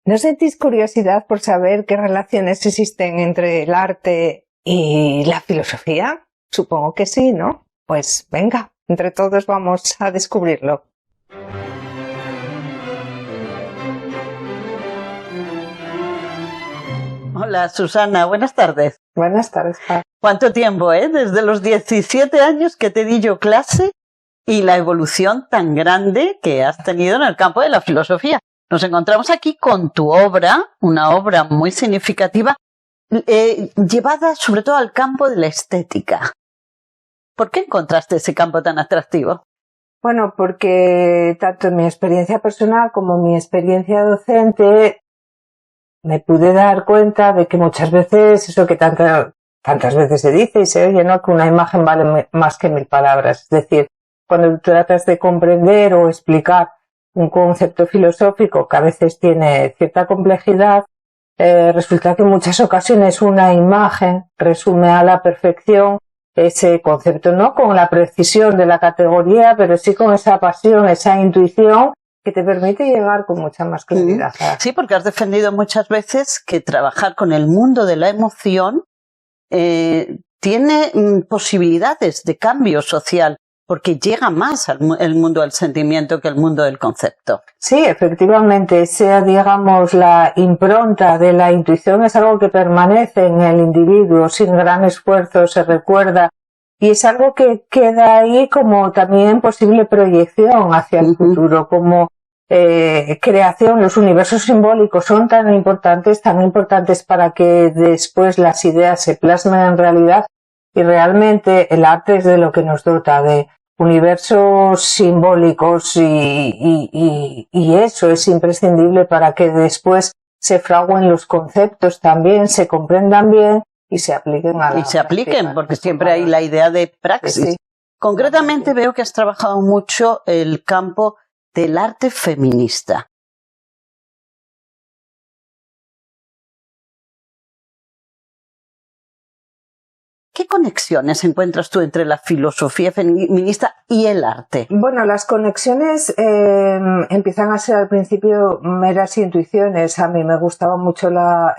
¿No sentís curiosidad por saber qué relaciones existen entre el arte y la filosofía? Supongo que sí, ¿no? Pues venga, entre todos vamos a descubrirlo. Hola, Susana, buenas tardes. Buenas tardes, Paz. ¿Cuánto tiempo, Desde los 17 años que te di yo clase y la evolución tan grande que has tenido en el campo de la filosofía. Nos encontramos aquí con tu obra, una obra muy significativa, llevada sobre todo al campo de la estética. ¿Por qué encontraste ese campo tan atractivo? Bueno, porque tanto en mi experiencia personal como en mi experiencia docente me pude dar cuenta de que muchas veces, eso que tantas veces se dice y se oye, ¿no? Que una imagen vale más que 1000 palabras. Es decir, cuando tratas de comprender o explicar un concepto filosófico que a veces tiene cierta complejidad, resulta que en muchas ocasiones una imagen resume a la perfección ese concepto, no con la precisión de la categoría, pero sí con esa pasión, esa intuición que te permite llegar con mucha más claridad. Sí, porque has defendido muchas veces que trabajar con el mundo de la emoción tiene posibilidades de cambio social, porque llega más el mundo del sentimiento que el mundo del concepto. Sí, efectivamente, sea, digamos, la impronta de la intuición es algo que permanece en el individuo sin gran esfuerzo, se recuerda, y es algo que queda ahí como también posible proyección hacia el futuro, como creación. Los universos simbólicos son tan importantes para que después las ideas se plasmen en realidad, y realmente el arte es de lo que nos dota, de universos simbólicos, y eso es imprescindible para que después se fraguen los conceptos también, se comprendan bien y se apliquen a la Y se apliquen, práctica, porque siempre hay la idea de praxis. Sí. Concretamente veo que has trabajado mucho el campo del arte feminista. ¿Qué conexiones encuentras tú entre la filosofía feminista y el arte? Bueno, las conexiones empiezan a ser al principio meras intuiciones. A mí me gustaba mucho la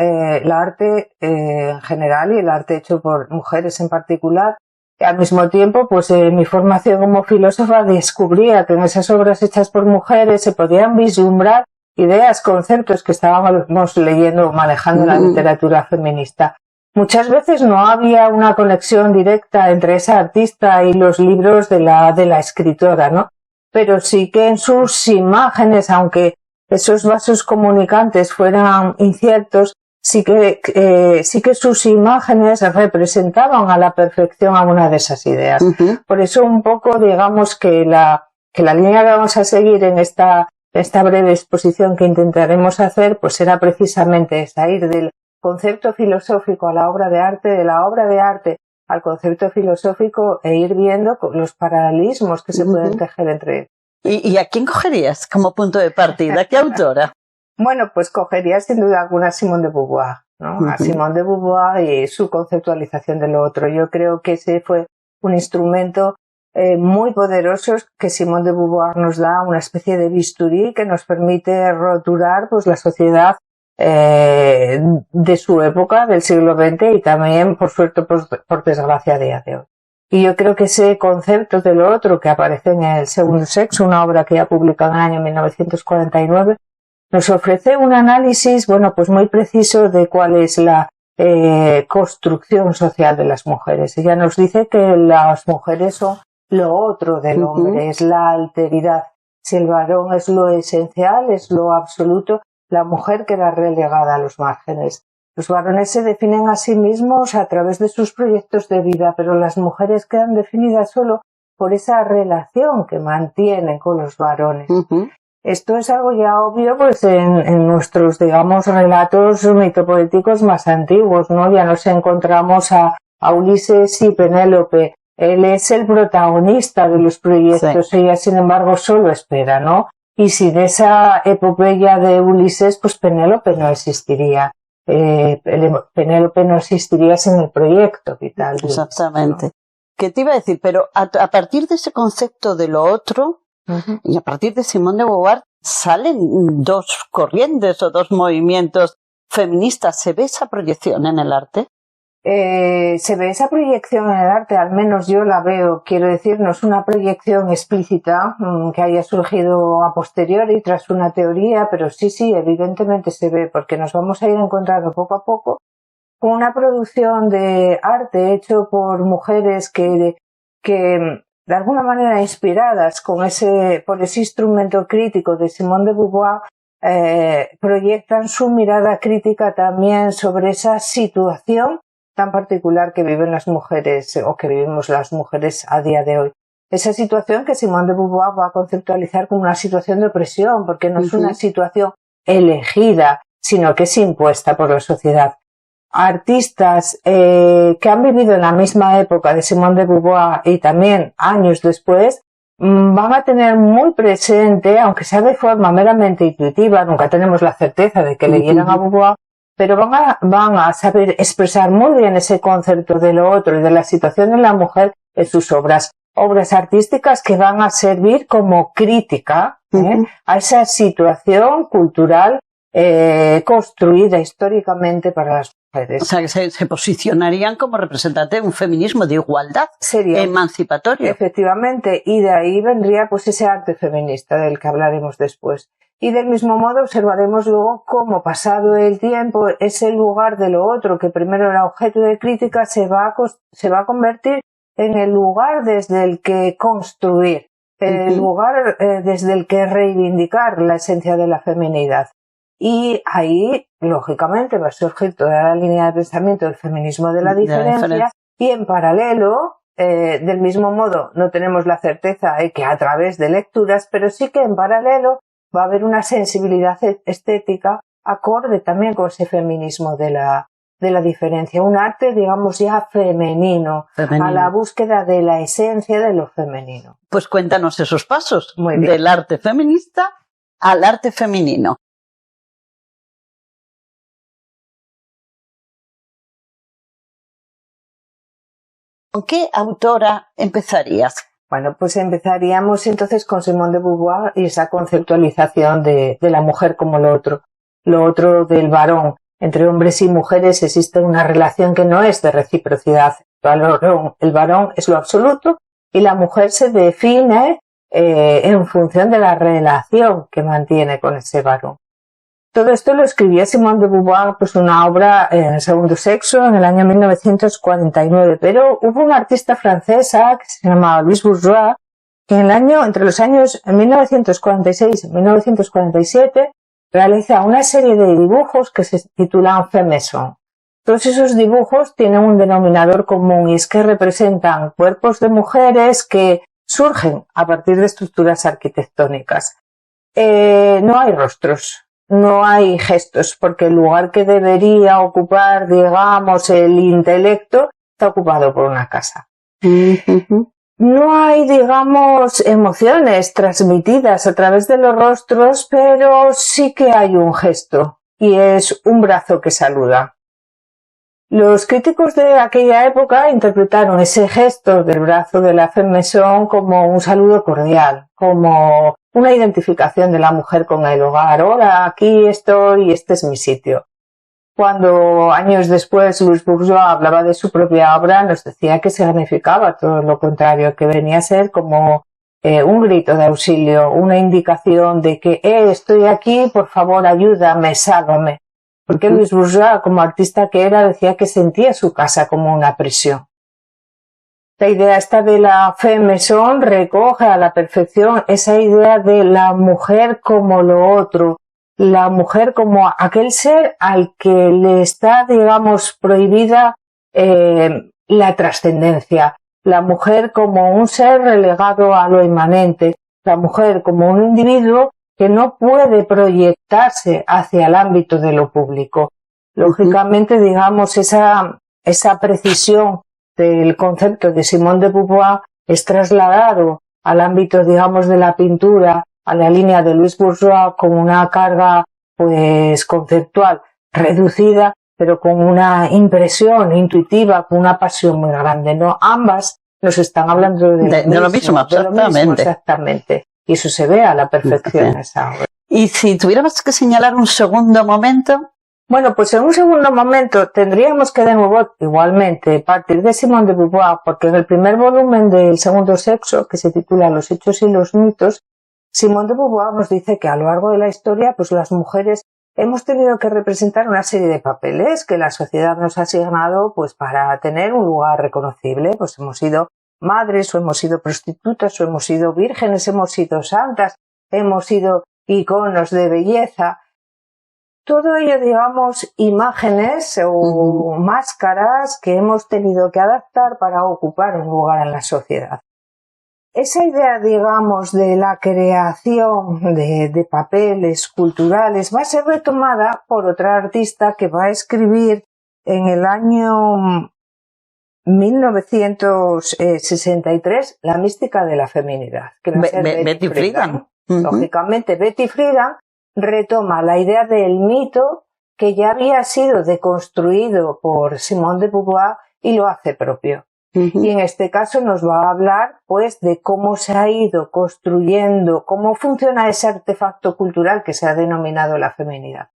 arte en general y el arte hecho por mujeres en particular. Al mismo tiempo, pues mi formación como filósofa descubría que en esas obras hechas por mujeres se podían vislumbrar ideas, conceptos que estábamos leyendo o manejando en la literatura feminista. Muchas veces no había una conexión directa entre esa artista y los libros de la escritora, ¿no? Pero sí que en sus imágenes, aunque esos vasos comunicantes fueran inciertos, sí que sus imágenes representaban a la perfección alguna de esas ideas. Por eso un poco, digamos, que la línea que vamos a seguir en esta breve exposición que intentaremos hacer, pues era precisamente esta, ir del concepto filosófico a la obra de arte, de la obra de arte al concepto filosófico, e ir viendo los paralelismos que se pueden tejer entre ellos. ¿Y a quién cogerías como punto de partida? ¿Qué autora? Bueno, pues cogería sin duda alguna a Simone de Beauvoir, ¿no? A Simone de Beauvoir y su conceptualización de lo otro. Yo creo que ese fue un instrumento muy poderoso que Simone de Beauvoir nos da, una especie de bisturí que nos permite roturar pues la sociedad de su época, del siglo XX, y también, por suerte, por desgracia, a día de hoy. Y yo creo que ese concepto de lo otro que aparece en El segundo sexo, una obra que ya publicó en el año 1949, nos ofrece un análisis, bueno, pues muy preciso de cuál es la construcción social de las mujeres. Ella nos dice que las mujeres son lo otro del hombre, es la alteridad. Si el varón es lo esencial, es lo absoluto, la mujer queda relegada a los márgenes. Los varones se definen a sí mismos a través de sus proyectos de vida, pero las mujeres quedan definidas solo por esa relación que mantienen con los varones. Esto es algo ya obvio pues en nuestros, digamos, relatos mitopoéticos más antiguos, ¿no? Ya nos encontramos a Ulises y Penélope. Él es el protagonista de los proyectos, ella sin embargo solo espera, ¿no? Y sin esa epopeya de Ulises, pues Penélope no existiría. Penélope no existiría sin el proyecto vital. Exactamente. ¿No? ¿Qué te iba a decir? Pero a partir de ese concepto de lo otro, y a partir de Simone de Beauvoir, salen dos corrientes o dos movimientos feministas. ¿Se ve esa proyección en el arte? Se ve esa proyección en el arte, al menos yo la veo, quiero decir, no es una proyección explícita que haya surgido a posteriori tras una teoría, pero sí, evidentemente se ve, porque nos vamos a ir encontrando poco a poco con una producción de arte hecho por mujeres que de alguna manera inspiradas por ese instrumento crítico de Simone de Beauvoir, proyectan su mirada crítica también sobre esa situación tan particular que viven las mujeres o que vivimos las mujeres a día de hoy. Esa situación que Simone de Beauvoir va a conceptualizar como una situación de opresión, porque no es una situación elegida, sino que es impuesta por la sociedad. Artistas que han vivido en la misma época de Simone de Beauvoir y también años después van a tener muy presente, aunque sea de forma meramente intuitiva, nunca tenemos la certeza de que leyeran a Beauvoir, pero van a saber expresar muy bien ese concepto de lo otro y de la situación de la mujer en sus obras artísticas que van a servir como crítica a esa situación cultural construida históricamente para las mujeres. O sea, que se posicionarían como representantes de un feminismo de igualdad, sería emancipatorio. Efectivamente, y de ahí vendría pues ese arte feminista del que hablaremos después. Y del mismo modo observaremos luego cómo, pasado el tiempo, ese lugar de lo otro, que primero era objeto de crítica, se va a convertir en el lugar desde el que construir, el lugar desde el que reivindicar la esencia de la feminidad. Y ahí, lógicamente, va a surgir toda la línea de pensamiento del feminismo de la diferencia, y en paralelo, del mismo modo, no tenemos la certeza de que a través de lecturas, pero sí que en paralelo va a haber una sensibilidad estética acorde también con ese feminismo de la diferencia, un arte, digamos, ya femenino, a la búsqueda de la esencia de lo femenino. Pues cuéntanos esos pasos del arte feminista al arte femenino. ¿Con qué autora empezarías? Bueno, pues empezaríamos entonces con Simone de Beauvoir y esa conceptualización de la mujer como lo otro del varón. Entre hombres y mujeres existe una relación que no es de reciprocidad. El varón es lo absoluto y la mujer se define en función de la relación que mantiene con ese varón. Todo esto lo escribía Simone de Beauvoir, pues una obra en el segundo sexo, en el año 1949, pero hubo una artista francesa que se llamaba Louise Bourgeois, que entre los años 1946 y 1947, realiza una serie de dibujos que se titulan Femme Maison. Todos esos dibujos tienen un denominador común y es que representan cuerpos de mujeres que surgen a partir de estructuras arquitectónicas. No hay rostros. No hay gestos, porque el lugar que debería ocupar, digamos, el intelecto, está ocupado por una casa. No hay, digamos, emociones transmitidas a través de los rostros, pero sí que hay un gesto, y es un brazo que saluda. Los críticos de aquella época interpretaron ese gesto del brazo de la Femme Maison como un saludo cordial, como una identificación de la mujer con el hogar. Hola, aquí estoy y este es mi sitio. Cuando años después Louise Bourgeois hablaba de su propia obra, nos decía que significaba todo lo contrario, que venía a ser como un grito de auxilio, una indicación de que estoy aquí, por favor ayúdame, sálvame. Porque Louise Bourgeois, como artista que era, decía que sentía su casa como una prisión. La idea esta de la Femme Maison recoge a la perfección esa idea de la mujer como lo otro, la mujer como aquel ser al que le está, digamos, prohibida la trascendencia, la mujer como un ser relegado a lo inmanente, la mujer como un individuo que no puede proyectarse hacia el ámbito de lo público. Lógicamente, digamos, esa precisión del concepto de Simone de Beauvoir es trasladado al ámbito, digamos, de la pintura, a la línea de Louise Bourgeois, con una carga, pues, conceptual reducida, pero con una impresión intuitiva, con una pasión muy grande, ¿no? Ambas nos están hablando de lo mismo, exactamente. Y eso se ve a la perfección en esa obra. Y si tuviéramos que señalar un segundo momento. Bueno, pues en un segundo momento tendríamos que de nuevo igualmente partir de Simone de Beauvoir, porque en el primer volumen del Segundo Sexo, que se titula Los hechos y los mitos, Simone de Beauvoir nos dice que a lo largo de la historia, pues las mujeres hemos tenido que representar una serie de papeles que la sociedad nos ha asignado pues para tener un lugar reconocible. Pues hemos sido madres, o hemos sido prostitutas, o hemos sido vírgenes, hemos sido santas, hemos sido iconos de belleza. Todo ello, digamos, imágenes o máscaras que hemos tenido que adaptar para ocupar un lugar en la sociedad. Esa idea, digamos, de la creación de papeles culturales va a ser retomada por otra artista que va a escribir en el año 1963 La mística de la feminidad, que va a ser Betty Friedan. Lógicamente, Betty Friedan retoma la idea del mito que ya había sido deconstruido por Simone de Beauvoir y lo hace propio. Y en este caso nos va a hablar pues de cómo se ha ido construyendo, cómo funciona ese artefacto cultural que se ha denominado la feminidad.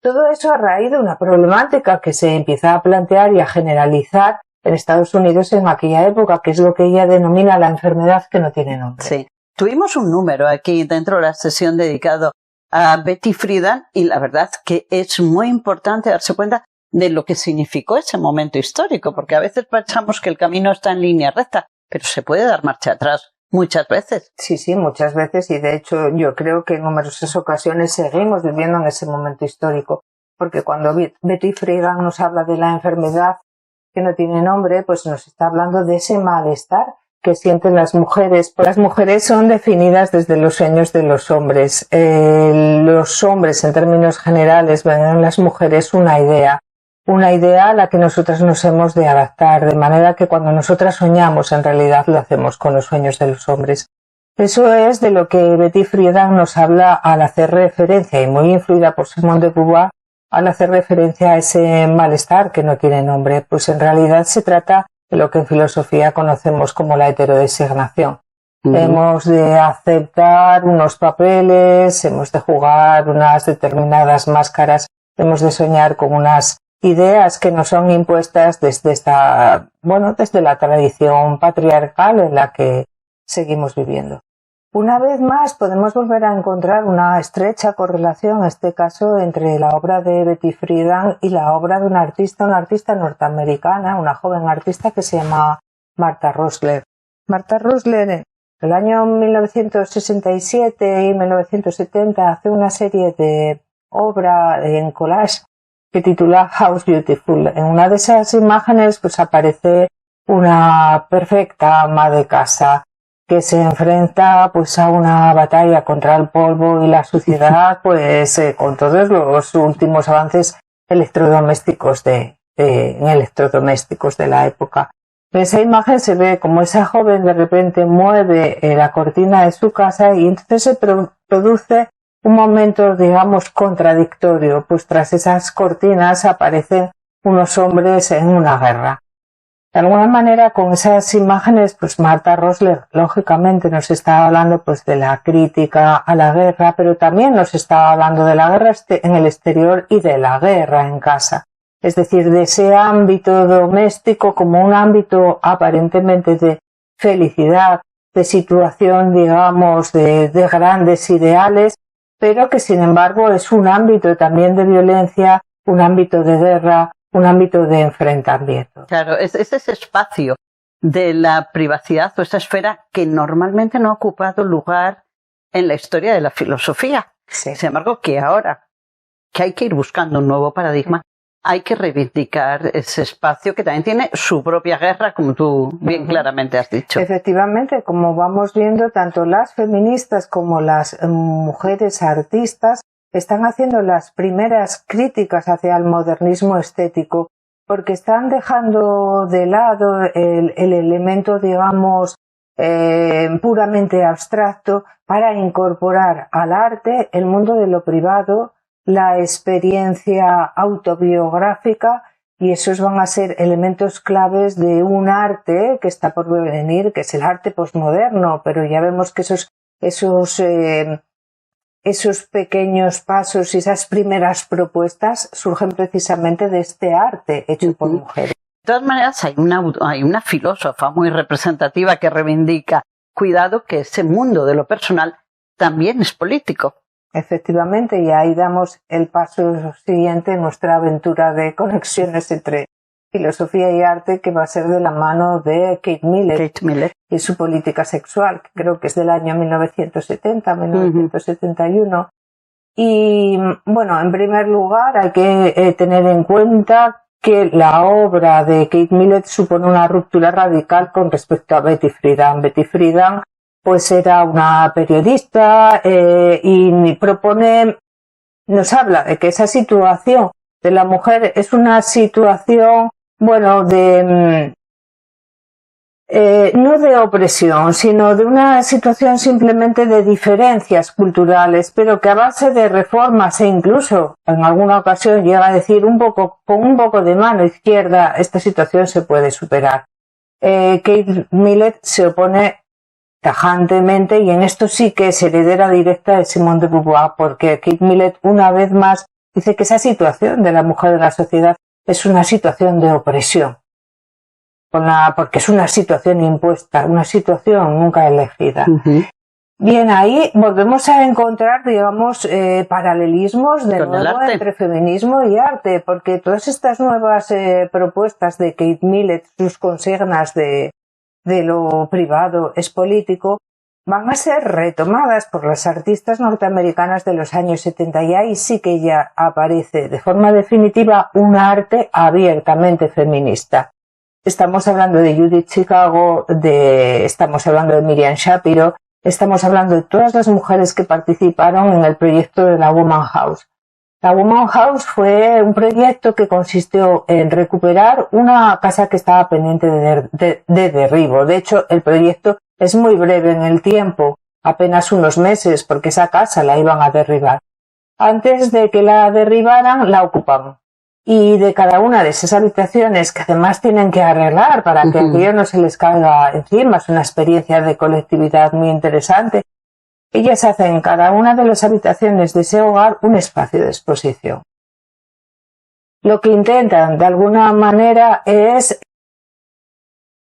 Todo eso a raíz de una problemática que se empieza a plantear y a generalizar en Estados Unidos en aquella época, que es lo que ella denomina la enfermedad que no tiene nombre. Sí. Tuvimos un número aquí dentro de la sesión dedicado a Betty Friedan y la verdad que es muy importante darse cuenta de lo que significó ese momento histórico, porque a veces pensamos que el camino está en línea recta, pero se puede dar marcha atrás muchas veces. Sí, muchas veces, y de hecho yo creo que en numerosas ocasiones seguimos viviendo en ese momento histórico, porque cuando Betty Friedan nos habla de la enfermedad que no tiene nombre, pues nos está hablando de ese malestar que sienten las mujeres. Las mujeres son definidas desde los sueños de los hombres. Los hombres, en términos generales, ven en las mujeres una idea a la que nosotras nos hemos de adaptar, de manera que cuando nosotras soñamos, en realidad lo hacemos con los sueños de los hombres. Eso es de lo que Betty Friedan nos habla al hacer referencia, y muy influida por Simone de Beauvoir, al hacer referencia a ese malestar que no tiene nombre. Pues en realidad se trata de lo que en filosofía conocemos como la heterodesignación. Hemos de aceptar unos papeles, hemos de jugar unas determinadas máscaras, hemos de soñar con unas ideas que nos son impuestas desde desde la tradición patriarcal en la que seguimos viviendo. Una vez más podemos volver a encontrar una estrecha correlación, en este caso, entre la obra de Betty Friedan y la obra de una artista norteamericana, una joven artista que se llama Martha Rosler. Martha Rosler, en el año 1967 y 1970, hace una serie de obra en collage que titula House Beautiful. En una de esas imágenes pues aparece una perfecta ama de casa que se enfrenta pues a una batalla contra el polvo y la suciedad, pues con todos los últimos avances electrodomésticos en electrodomésticos de la época. En esa imagen se ve como esa joven de repente mueve la cortina de su casa y entonces se produce un momento, digamos, contradictorio, pues tras esas cortinas aparecen unos hombres en una guerra. De alguna manera, con esas imágenes, pues Martha Rosler, lógicamente, nos está hablando pues de la crítica a la guerra, pero también nos está hablando de la guerra en el exterior y de la guerra en casa. Es decir, de ese ámbito doméstico como un ámbito aparentemente de felicidad, de situación, digamos, de grandes ideales, pero que sin embargo es un ámbito también de violencia, un ámbito de guerra, un ámbito de enfrentamiento. Claro, es ese espacio de la privacidad o esa esfera que normalmente no ha ocupado lugar en la historia de la filosofía. Sí. Sin embargo, que ahora que hay que ir buscando un nuevo paradigma, hay que reivindicar ese espacio que también tiene su propia guerra, como tú bien claramente has dicho. Efectivamente, como vamos viendo, tanto las feministas como las mujeres artistas están haciendo las primeras críticas hacia el modernismo estético, porque están dejando de lado el elemento, digamos, puramente abstracto para incorporar al arte el mundo de lo privado, la experiencia autobiográfica, y esos van a ser elementos claves de un arte que está por venir, que es el arte posmoderno, pero ya vemos que esos esos pequeños pasos y esas primeras propuestas surgen precisamente de este arte hecho por mujeres. De todas maneras, hay una filósofa muy representativa que reivindica, cuidado, que ese mundo de lo personal también es político. Efectivamente, y ahí damos el paso siguiente en nuestra aventura de conexiones entre filosofía y arte, que va a ser de la mano de Kate Millett y su política sexual, que creo que es del año 1970-1971. Y bueno, en primer lugar hay que tener en cuenta que la obra de Kate Millett supone una ruptura radical con respecto a Betty Friedan. Betty Friedan pues era una periodista y nos habla de que esa situación de la mujer es una situación, bueno, no de opresión, sino de una situación simplemente de diferencias culturales, pero que a base de reformas e incluso en alguna ocasión llega a decir con un poco de mano izquierda, esta situación se puede superar. Kate Millett se opone tajantemente, y en esto sí que es heredera directa de Simone de Beauvoir, porque Kate Millett una vez más dice que esa situación de la mujer en la sociedad es una situación de opresión. Porque es una situación impuesta, una situación nunca elegida. Bien, ahí volvemos a encontrar, digamos, paralelismos de nuevo entre feminismo y arte, porque todas estas nuevas propuestas de Kate Millett, sus consignas de lo privado es político, van a ser retomadas por las artistas norteamericanas de los años 70, y ahí sí que ya aparece de forma definitiva un arte abiertamente feminista. Estamos hablando de Judith Chicago, estamos hablando de Miriam Shapiro, estamos hablando de todas las mujeres que participaron en el proyecto de la Woman House. La Woman House fue un proyecto que consistió en recuperar una casa que estaba pendiente de derribo. De hecho, el proyecto es muy breve en el tiempo, apenas unos meses, porque esa casa la iban a derribar. Antes de que la derribaran, la ocupaban. Y de cada una de esas habitaciones, que además tienen que arreglar para que aquello no se les caiga encima, es una experiencia de colectividad muy interesante, ellas hacen en cada una de las habitaciones de ese hogar un espacio de exposición. Lo que intentan de alguna manera es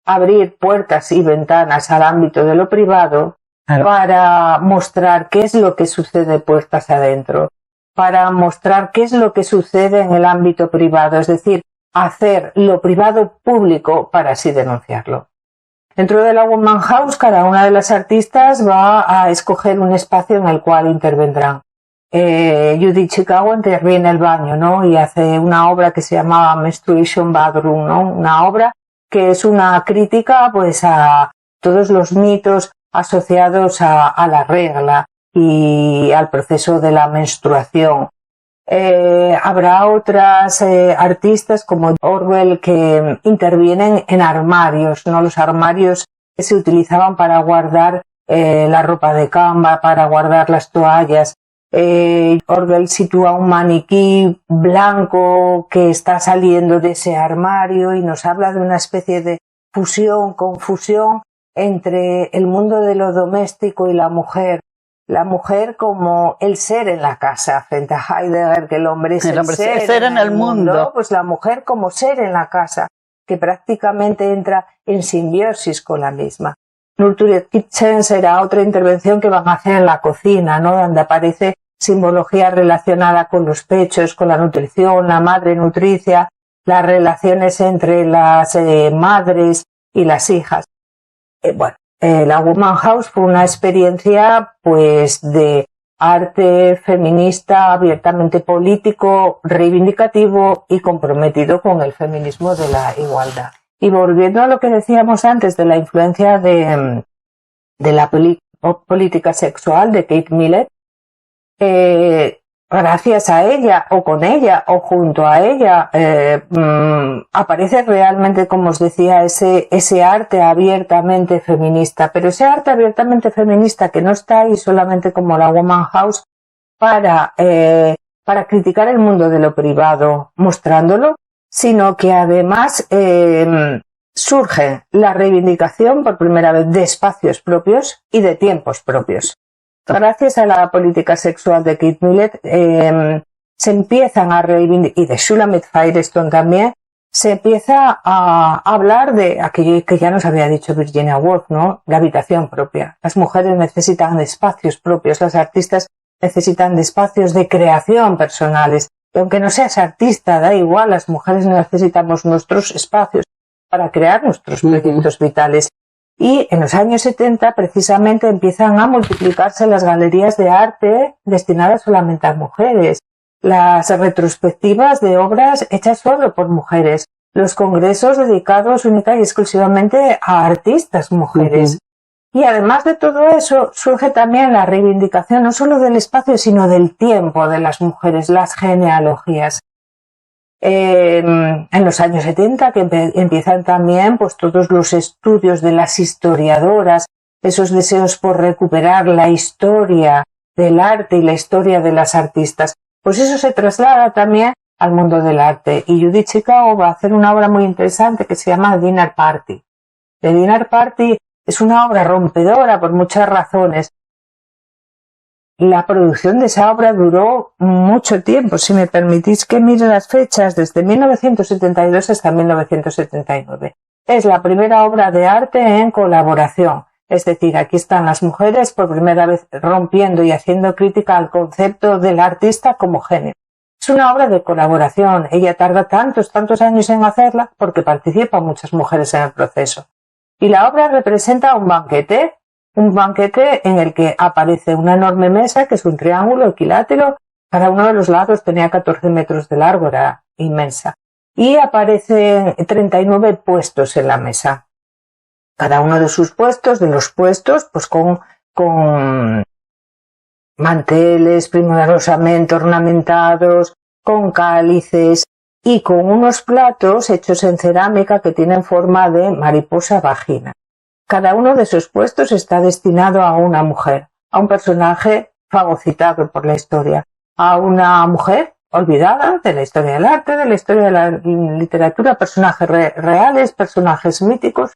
abrir puertas y ventanas al ámbito de lo privado, para mostrar qué es lo que sucede puertas adentro, para mostrar qué es lo que sucede en el ámbito privado, es decir, hacer lo privado público para así denunciarlo. Dentro de la Woman House, cada una de las artistas va a escoger un espacio en el cual intervendrán. Judith Chicago interviene el baño, ¿no? Y hace una obra que se llama Menstruation Bathroom, ¿no? Una obra que es una crítica, pues, a todos los mitos asociados a la regla y al proceso de la menstruación. Habrá otras artistas como Orwell que intervienen en armarios, ¿no? Los armarios que se utilizaban para guardar la ropa de cama, para guardar las toallas. Orwell sitúa un maniquí blanco que está saliendo de ese armario y nos habla de una especie de confusión entre el mundo de lo doméstico y la mujer. La mujer como el ser en la casa, frente a Heidegger, que el hombre es el ser en el mundo, pues la mujer como ser en la casa, que prácticamente entra en simbiosis con la misma. Nurtured Kitchen será otra intervención que van a hacer en la cocina, ¿no? Donde aparece simbología relacionada con los pechos, con la nutrición, la madre nutricia, las relaciones entre las madres y las hijas. La Woman House fue una experiencia, pues, de arte feminista abiertamente político, reivindicativo y comprometido con el feminismo de la igualdad. Y volviendo a lo que decíamos antes de la influencia de la política sexual de Kate Millett, gracias a ella o con ella o junto a ella aparece realmente, como os decía, ese arte abiertamente feminista, pero ese arte abiertamente feminista que no está ahí solamente como la Woman House para criticar el mundo de lo privado mostrándolo, sino que además surge la reivindicación por primera vez de espacios propios y de tiempos propios. Gracias a la política sexual de Kate Millett, se empiezan a reivindicar, y de Shulamit Firestone también, se empieza a hablar de aquello que ya nos había dicho Virginia Woolf, ¿no? La habitación propia. Las mujeres necesitan de espacios propios, las artistas necesitan de espacios de creación personales. Y aunque no seas artista, da igual, las mujeres necesitamos nuestros espacios para crear nuestros proyectos vitales. Y en los años 70 precisamente empiezan a multiplicarse las galerías de arte destinadas solamente a mujeres, las retrospectivas de obras hechas solo por mujeres, los congresos dedicados única y exclusivamente a artistas mujeres. Y además de todo eso, surge también la reivindicación no solo del espacio, sino del tiempo de las mujeres, las genealogías. En los años 70 que empiezan también pues todos los estudios de las historiadoras, esos deseos por recuperar la historia del arte y la historia de las artistas. Pues eso se traslada también al mundo del arte. Y Judith Chicago va a hacer una obra muy interesante que se llama The Dinner Party. The Dinner Party es una obra rompedora por muchas razones. La producción de esa obra duró mucho tiempo. Si me permitís que mire las fechas, desde 1972 hasta 1979. Es la primera obra de arte en colaboración. Es decir, aquí están las mujeres por primera vez rompiendo y haciendo crítica al concepto del artista como género. Es una obra de colaboración. Ella tarda tantos años en hacerla porque participan muchas mujeres en el proceso. Y la obra representa un banquete en el que aparece una enorme mesa que es un triángulo equilátero. Cada uno de los lados tenía 14 metros de largo, era inmensa. Y aparecen 39 puestos en la mesa. Cada uno de sus puestos, pues con manteles primorosamente ornamentados, con cálices y con unos platos hechos en cerámica que tienen forma de mariposa vagina. Cada uno de esos puestos está destinado a una mujer, a un personaje fagocitado por la historia, a una mujer olvidada de la historia del arte, de la historia de la literatura, personajes reales, personajes míticos.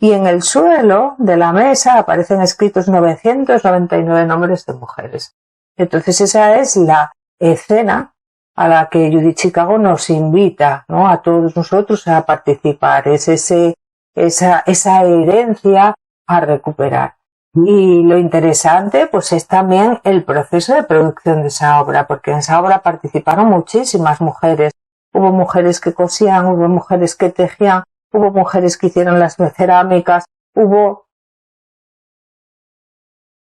Y en el suelo de la mesa aparecen escritos 999 nombres de mujeres. Entonces esa es la escena a la que Judith Chicago nos invita, ¿no? A todos nosotros a participar. Es esa herencia a recuperar. Y lo interesante pues es también el proceso de producción de esa obra, porque en esa obra participaron muchísimas mujeres. Hubo mujeres que cosían, hubo mujeres que tejían, hubo mujeres que hicieron las cerámicas,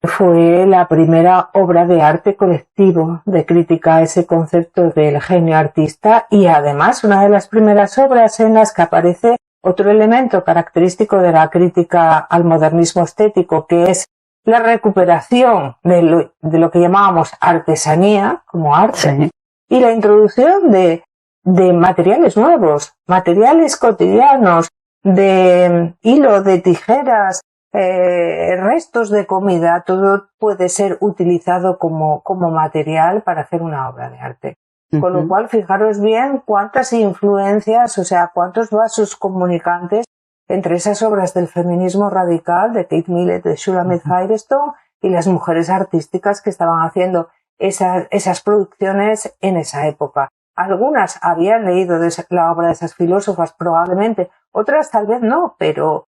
fue la primera obra de arte colectivo de crítica a ese concepto del genio artista y además una de las primeras obras en las que aparece otro elemento característico de la crítica al modernismo estético, que es la recuperación de lo que llamábamos artesanía como arte, sí, y la introducción de materiales nuevos, materiales cotidianos, de hilo, de tijeras, restos de comida, todo puede ser utilizado como material para hacer una obra de arte. Con lo cual, fijaros bien cuántas influencias, o sea, cuántos vasos comunicantes entre esas obras del feminismo radical de Kate Millett, de Shulamit Firestone y las mujeres artísticas que estaban haciendo esas producciones en esa época. Algunas habían leído la obra de esas filósofas probablemente, otras tal vez no, pero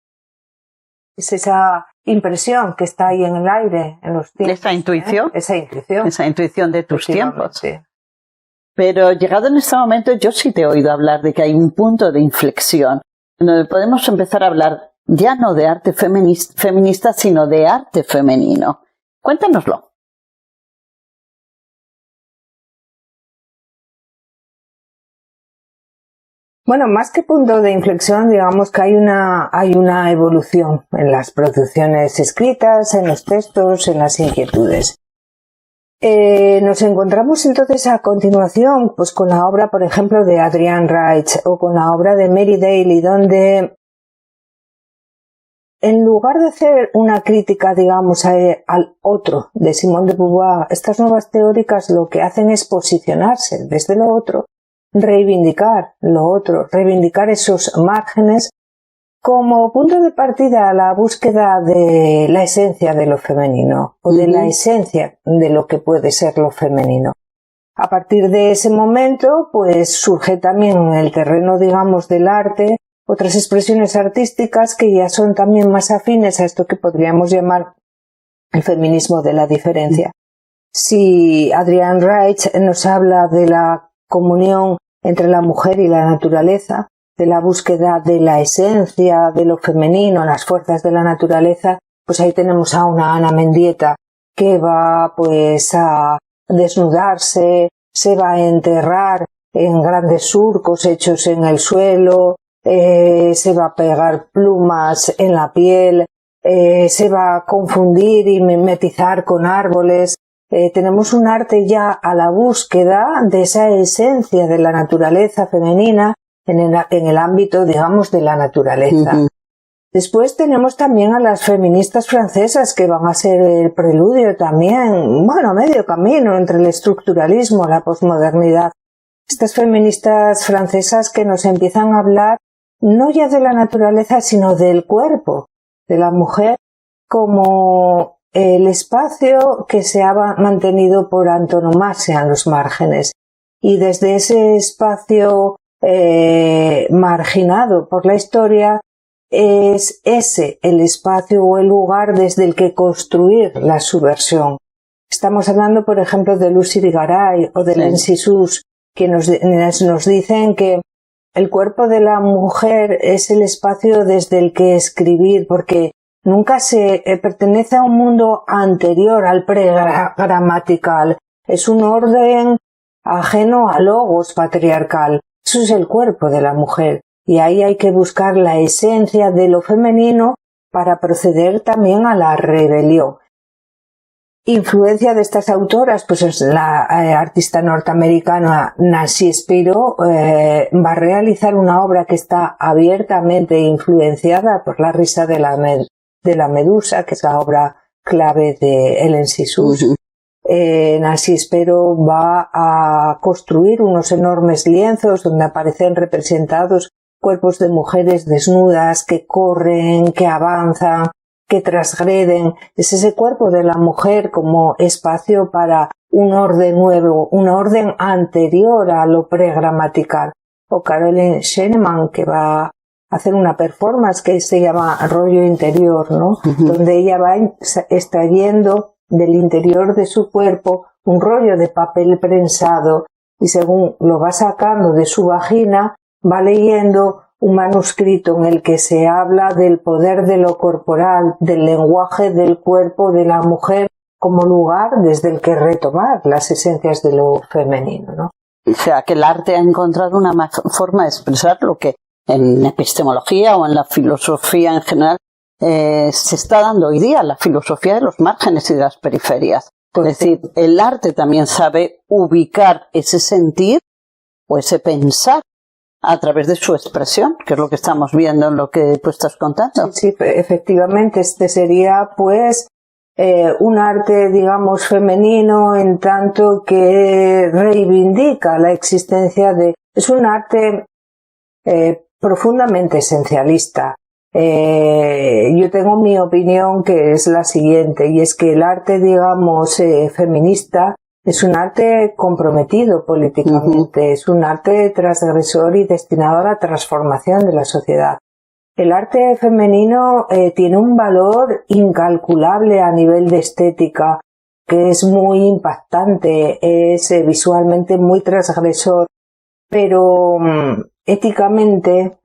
es esa impresión que está ahí en el aire, en los tiempos. Esa intuición. Esa intuición. Esa intuición de tus tiempos. Sí. Pero llegado en este momento, yo sí te he oído hablar de que hay un punto de inflexión donde podemos empezar a hablar ya no de arte feminista, sino de arte femenino. Cuéntanoslo. Bueno, más que punto de inflexión, digamos que hay una evolución en las producciones escritas, en los textos, en las inquietudes. Nos encontramos entonces a continuación pues con la obra, por ejemplo, de Adrienne Rich o con la obra de Mary Daly, donde en lugar de hacer una crítica, digamos, al otro de Simone de Beauvoir, estas nuevas teóricas lo que hacen es posicionarse desde lo otro, reivindicar lo otro, reivindicar esos márgenes como punto de partida la búsqueda de la esencia de lo femenino o de la esencia de lo que puede ser lo femenino. A partir de ese momento, pues surge también en el terreno, digamos, del arte otras expresiones artísticas que ya son también más afines a esto que podríamos llamar el feminismo de la diferencia. Si Adrienne Rich nos habla de la comunión entre la mujer y la naturaleza, de la búsqueda de la esencia de lo femenino, las fuerzas de la naturaleza, pues ahí tenemos a una Ana Mendieta que va pues a desnudarse, se va a enterrar en grandes surcos hechos en el suelo, se va a pegar plumas en la piel, se va a confundir y mimetizar con árboles. Tenemos un arte ya a la búsqueda de esa esencia de la naturaleza femenina en el ámbito, digamos, de la naturaleza. Después tenemos también a las feministas francesas que van a ser el preludio también, bueno, medio camino entre el estructuralismo y la posmodernidad. Estas feministas francesas que nos empiezan a hablar no ya de la naturaleza, sino del cuerpo de la mujer como el espacio que se ha mantenido por antonomasia en los márgenes. Y desde ese espacio marginado por la historia, es ese el espacio o el lugar desde el que construir la subversión. Estamos hablando, por ejemplo, de Lucy Garay o de Nancy Sus, que nos dicen que el cuerpo de la mujer es el espacio desde el que escribir, porque nunca se pertenece a un mundo anterior al pregramatical. Es un orden ajeno al logos patriarcal. Eso es el cuerpo de la mujer. Y ahí hay que buscar la esencia de lo femenino para proceder también a la rebelión. Influencia de estas autoras, pues es la artista norteamericana Nancy Spiro, va a realizar una obra que está abiertamente influenciada por La risa de la medusa, que es la obra clave de Hélène Cixous. Nancy Spiro va a construir unos enormes lienzos donde aparecen representados cuerpos de mujeres desnudas que corren, que avanzan, que transgreden. Es ese cuerpo de la mujer como espacio para un orden nuevo, un orden anterior a lo pregramatical. O Caroline Schneemann, que va a hacer una performance que se llama Rollo Interior, ¿no? Donde ella va extrayendo del interior de su cuerpo un rollo de papel prensado y según lo va sacando de su vagina, va leyendo un manuscrito en el que se habla del poder de lo corporal, del lenguaje del cuerpo de la mujer como lugar desde el que retomar las esencias de lo femenino, ¿no? O sea, que el arte ha encontrado una forma de expresar lo que en epistemología o en la filosofía en general se está dando hoy día, la filosofía de los márgenes y de las periferias. Es decir, el arte también sabe ubicar ese sentir o ese pensar a través de su expresión, que es lo que estamos viendo en lo que tú estás contando. Sí, efectivamente, este sería pues un arte, digamos, femenino en tanto que reivindica la existencia de... Es un arte profundamente esencialista. Yo tengo mi opinión que es la siguiente, y es que el arte, digamos, feminista es un arte comprometido políticamente, es un arte transgresor y destinado a la transformación de la sociedad. El arte femenino tiene un valor incalculable a nivel de estética, que es muy impactante, es visualmente muy transgresor, pero éticamente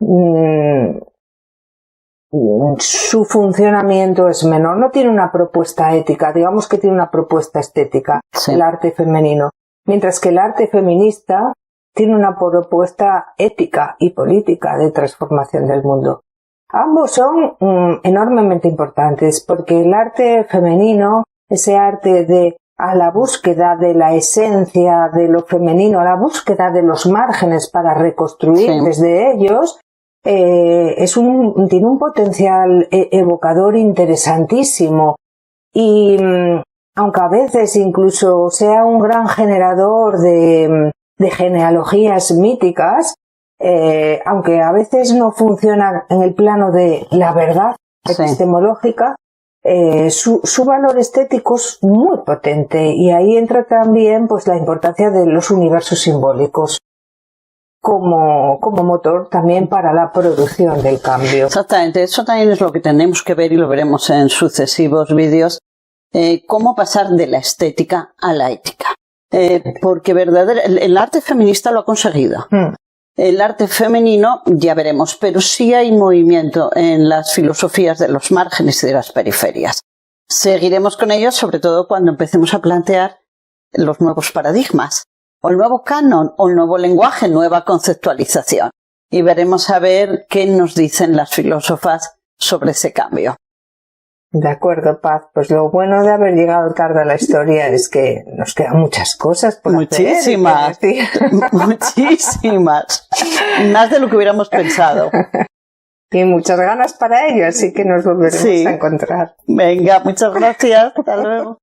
su funcionamiento es menor, no tiene una propuesta ética, digamos que tiene una propuesta estética, el arte femenino, mientras que el arte feminista tiene una propuesta ética y política de transformación del mundo. Ambos son enormemente importantes porque el arte femenino, ese arte de a la búsqueda de la esencia de lo femenino, a la búsqueda de los márgenes para reconstruir desde ellos, tiene un potencial evocador interesantísimo y aunque a veces incluso sea un gran generador de genealogías míticas, aunque a veces no funcionan en el plano de la verdad epistemológica, su valor estético es muy potente, y ahí entra también pues la importancia de los universos simbólicos como motor también para la producción del cambio. Exactamente, eso también es lo que tenemos que ver, y lo veremos en sucesivos vídeos, cómo pasar de la estética a la ética. Porque el arte feminista lo ha conseguido. El arte femenino ya veremos, pero sí hay movimiento en las filosofías de los márgenes y de las periferias. Seguiremos con ello, sobre todo cuando empecemos a plantear los nuevos paradigmas, o el nuevo canon, o el nuevo lenguaje, nueva conceptualización. Y veremos a ver qué nos dicen las filósofas sobre ese cambio. De acuerdo, Paz. Pues lo bueno de haber llegado tarde a la historia es que nos quedan muchas cosas por muchísimas, hacer. Muchísimas. Más de lo que hubiéramos pensado. Y muchas ganas para ello, así que nos volveremos a encontrar. Venga, muchas gracias. Hasta luego.